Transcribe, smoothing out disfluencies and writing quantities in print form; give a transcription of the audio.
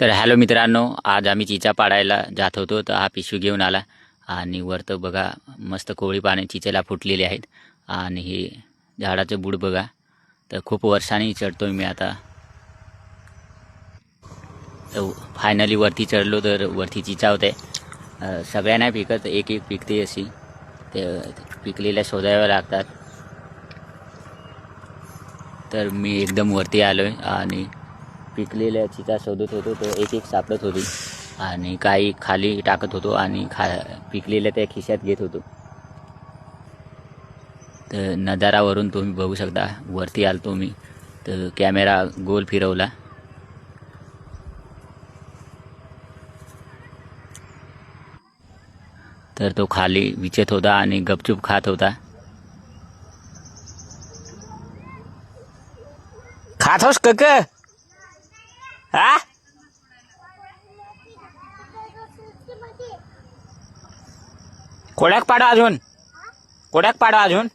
तर हॅलो मित्रांनो, आज आम्ही चिचा पाडायला जात होतो. तर हा पिशवी घेऊन आला आणि वरतं बघा मस्त कोवळी पाने चिचेला फुटलेली आहेत. आणि हे झाडाचं बूड बघा. तर खूप वर्षांनी चढतोय मी आता. तर फायनली वरती चढलो. तर वरती चिचा होते. सगळ्या नाही पिकत, एक एक पिकते अशी. ते पिकलेल्या शोधाव्या लागतात. तर मी एकदम वरती आलो आहे आणि पिकलेल्या चिचा शोधत होतो. तर एक एक सापडत होती आणि काही खाली टाकत होतो आणि पिकलेल्या त्या खिशात घेत होतो. तर नजारावरून तुम्ही बघू शकता. वरती आलतो मी, तर कॅमेरा गोल फिरवला. तर तो खाली विचत होता आणि गपचूप खात होता. खात होस कक हा? कोड्याक पाडा अजून, कोड्याक पाडा अजून.